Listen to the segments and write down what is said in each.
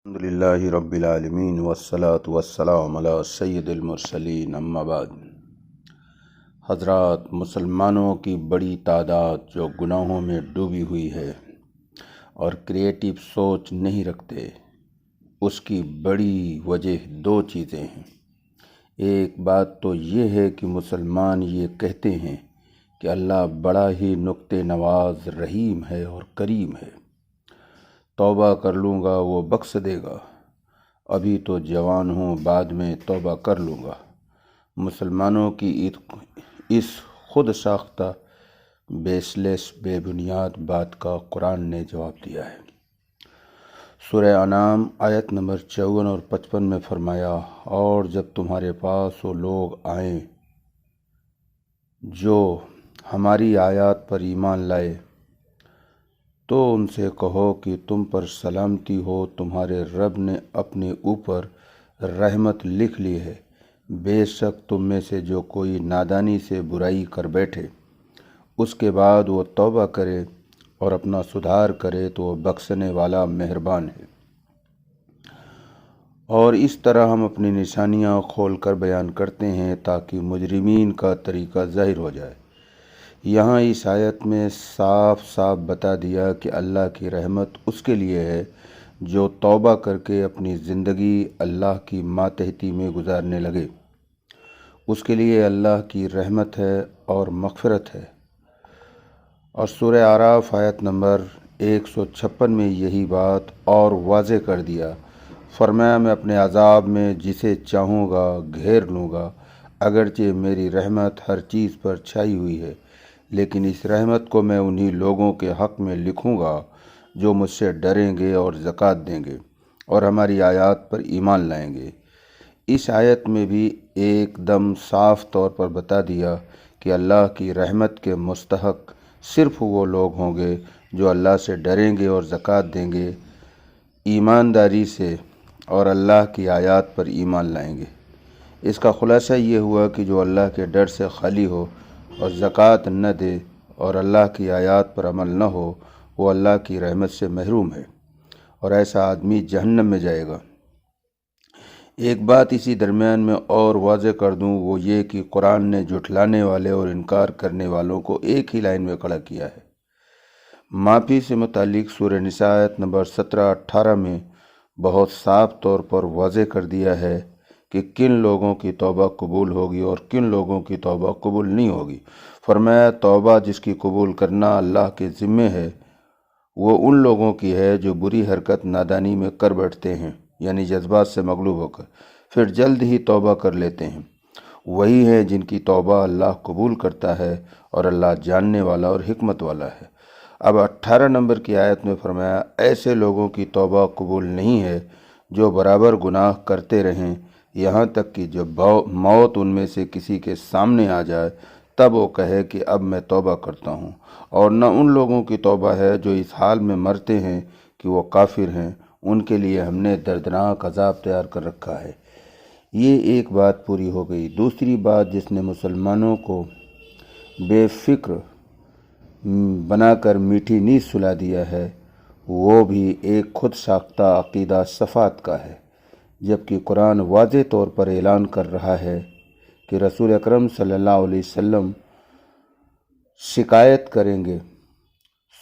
الحمدللہ رب العالمین والصلاة والسلام علی سید المرسلین اما بعد۔ حضرات، مسلمانوں کی بڑی تعداد جو گناہوں میں ڈوبی ہوئی ہے اور کریٹیو سوچ نہیں رکھتے، اس کی بڑی وجہ دو چیزیں ہیں۔ ایک بات تو یہ ہے کہ مسلمان یہ کہتے ہیں کہ اللہ بڑا ہی نکتہ نواز رحیم ہے اور کریم ہے، توبہ کر لوں گا وہ بخش دے گا، ابھی تو جوان ہوں بعد میں توبہ کر لوں گا۔ مسلمانوں کی اس خود ساختہ بیس لیس بے بنیاد بات کا قرآن نے جواب دیا ہے۔ سورہ انعام آیت نمبر 54 اور 55 میں فرمایا، اور جب تمہارے پاس وہ لوگ آئیں جو ہماری آیات پر ایمان لائے تو ان سے کہو کہ تم پر سلامتی ہو، تمہارے رب نے اپنے اوپر رحمت لکھ لی ہے، بے شک تم میں سے جو کوئی نادانی سے برائی کر بیٹھے اس کے بعد وہ توبہ کرے اور اپنا سدھار کرے تو وہ بخشنے والا مہربان ہے۔ اور اس طرح ہم اپنی نشانیاں کھول کر بیان کرتے ہیں تاکہ مجرمین کا طریقہ ظاہر ہو جائے۔ یہاں اس آیت میں صاف صاف بتا دیا کہ اللہ کی رحمت اس کے لیے ہے جو توبہ کر کے اپنی زندگی اللہ کی ماتحتی میں گزارنے لگے، اس کے لیے اللہ کی رحمت ہے اور مغفرت ہے۔ اور سورہ اعراف آیت نمبر 156 میں یہی بات اور واضح کر دیا، فرمایا میں اپنے عذاب میں جسے چاہوں گا گھیر لوں گا، اگرچہ میری رحمت ہر چیز پر چھائی ہوئی ہے، لیکن اس رحمت کو میں انہی لوگوں کے حق میں لکھوں گا جو مجھ سے ڈریں گے اور زکوٰۃ دیں گے اور ہماری آیات پر ایمان لائیں گے۔ اس آیت میں بھی ایک دم صاف طور پر بتا دیا کہ اللہ کی رحمت کے مستحق صرف وہ لوگ ہوں گے جو اللہ سے ڈریں گے اور زکوٰۃ دیں گے ایمانداری سے اور اللہ کی آیات پر ایمان لائیں گے۔ اس کا خلاصہ یہ ہوا کہ جو اللہ کے ڈر سے خالی ہو اور زکوٰۃ نہ دے اور اللہ کی آیات پر عمل نہ ہو، وہ اللہ کی رحمت سے محروم ہے اور ایسا آدمی جہنم میں جائے گا۔ ایک بات اسی درمیان میں اور واضح کر دوں، وہ یہ کہ قرآن نے جھٹلانے والے اور انکار کرنے والوں کو ایک ہی لائن میں کھڑا کیا ہے۔ معافی سے متعلق سورہ نساء آیت نمبر 17-18 میں بہت صاف طور پر واضح کر دیا ہے کہ کن لوگوں کی توبہ قبول ہوگی اور کن لوگوں کی توبہ قبول نہیں ہوگی۔ فرمایا توبہ جس کی قبول کرنا اللہ کے ذمے ہے وہ ان لوگوں کی ہے جو بری حرکت نادانی میں کر بیٹھتے ہیں، یعنی جذبات سے مغلوب ہو کر پھر جلد ہی توبہ کر لیتے ہیں، وہی ہیں جن کی توبہ اللہ قبول کرتا ہے اور اللہ جاننے والا اور حکمت والا ہے۔ اب 18 نمبر کی آیت میں فرمایا ایسے لوگوں کی توبہ قبول نہیں ہے جو برابر گناہ کرتے رہیں یہاں تک کہ جب موت ان میں سے کسی کے سامنے آ جائے تب وہ کہے کہ اب میں توبہ کرتا ہوں، اور نہ ان لوگوں کی توبہ ہے جو اس حال میں مرتے ہیں کہ وہ کافر ہیں، ان کے لیے ہم نے دردناک عذاب تیار کر رکھا ہے۔ یہ ایک بات پوری ہو گئی۔ دوسری بات جس نے مسلمانوں کو بے فکر بنا کر میٹھی نیند سلا دیا ہے وہ بھی ایک خود ساختہ عقیدہ صفات کا ہے، جبکہ قرآن واضح طور پر اعلان کر رہا ہے کہ رسول اکرم صلی اللہ علیہ وسلم شکایت کریں گے۔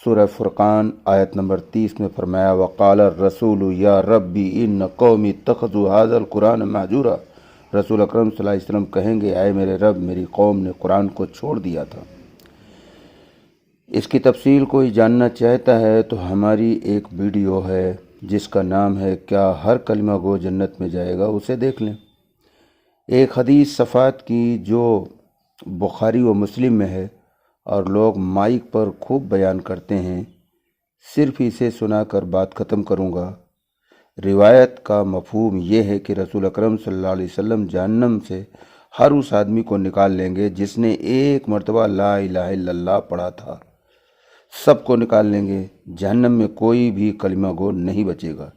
سورہ فرقان آیت نمبر 30 میں فرمایا وقال الرسول یا ربی ان قومی اتخذوا ھذا القرآن مہجورا، رسول اکرم صلی اللہ علیہ وسلم کہیں گے اے میرے رب، میری قوم نے قرآن کو چھوڑ دیا تھا۔ اس کی تفصیل کوئی جاننا چاہتا ہے تو ہماری ایک ویڈیو ہے جس کا نام ہے کیا ہر کلمہ گو جنت میں جائے گا، اسے دیکھ لیں۔ ایک حدیث صفات کی جو بخاری و مسلم میں ہے اور لوگ مائک پر خوب بیان کرتے ہیں، صرف اسے سنا کر بات ختم کروں گا۔ روایت کا مفہوم یہ ہے کہ رسول اکرم صلی اللہ علیہ وسلم جہنم سے ہر اس آدمی کو نکال لیں گے جس نے ایک مرتبہ لا الہ الا اللہ پڑھا تھا، سب کو نکال لیں گے، جہنم میں کوئی بھی کلمہ گو نہیں بچے گا۔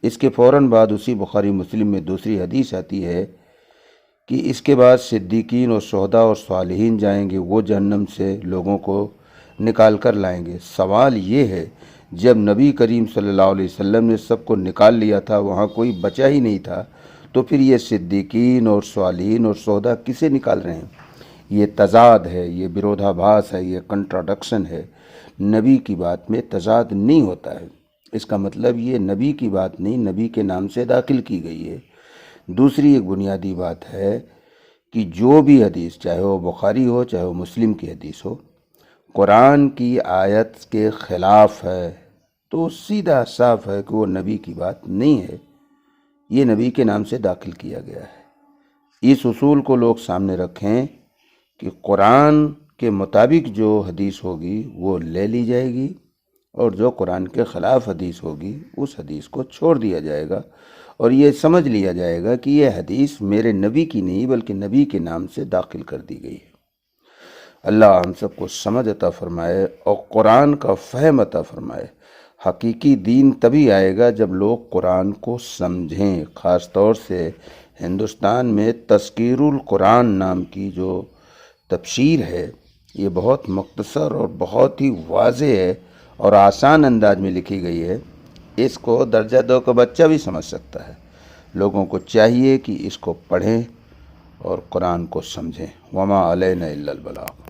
اس کے فوراً بعد اسی بخاری مسلم میں دوسری حدیث آتی ہے کہ اس کے بعد صدیقین اور شہداء اور صالحین جائیں گے، وہ جہنم سے لوگوں کو نکال کر لائیں گے۔ سوال یہ ہے جب نبی کریم صلی اللہ علیہ وسلم نے سب کو نکال لیا تھا، وہاں کوئی بچا ہی نہیں تھا، تو پھر یہ صدیقین اور صالحین اور شہداء کسے نکال رہے ہیں؟ یہ تضاد ہے، یہ برودھاباس ہے، یہ کنٹراڈکشن ہے۔ نبی کی بات میں تضاد نہیں ہوتا ہے، اس کا مطلب یہ نبی کی بات نہیں، نبی کے نام سے داخل کی گئی ہے۔ دوسری ایک بنیادی بات ہے کہ جو بھی حدیث، چاہے وہ بخاری ہو چاہے وہ مسلم کی حدیث ہو، قرآن کی آیت کے خلاف ہے تو سیدھا صاف ہے کہ وہ نبی کی بات نہیں ہے، یہ نبی کے نام سے داخل کیا گیا ہے۔ اس اصول کو لوگ سامنے رکھیں کہ قرآن کے مطابق جو حدیث ہوگی وہ لے لی جائے گی، اور جو قرآن کے خلاف حدیث ہوگی اس حدیث کو چھوڑ دیا جائے گا، اور یہ سمجھ لیا جائے گا کہ یہ حدیث میرے نبی کی نہیں بلکہ نبی کے نام سے داخل کر دی گئی ہے۔ اللہ ہم سب کو سمجھ عطا فرمائے اور قرآن کا فہم عطا فرمائے۔ حقیقی دین تبھی آئے گا جب لوگ قرآن کو سمجھیں۔ خاص طور سے ہندوستان میں تذکیر القرآن نام کی جو تفسیر ہے، یہ بہت مختصر اور بہت ہی واضح ہے اور آسان انداز میں لکھی گئی ہے، اس کو درجہ 2 کا بچہ بھی سمجھ سکتا ہے۔ لوگوں کو چاہیے کہ اس کو پڑھیں اور قرآن کو سمجھیں۔ وما علینا الا البلاغ۔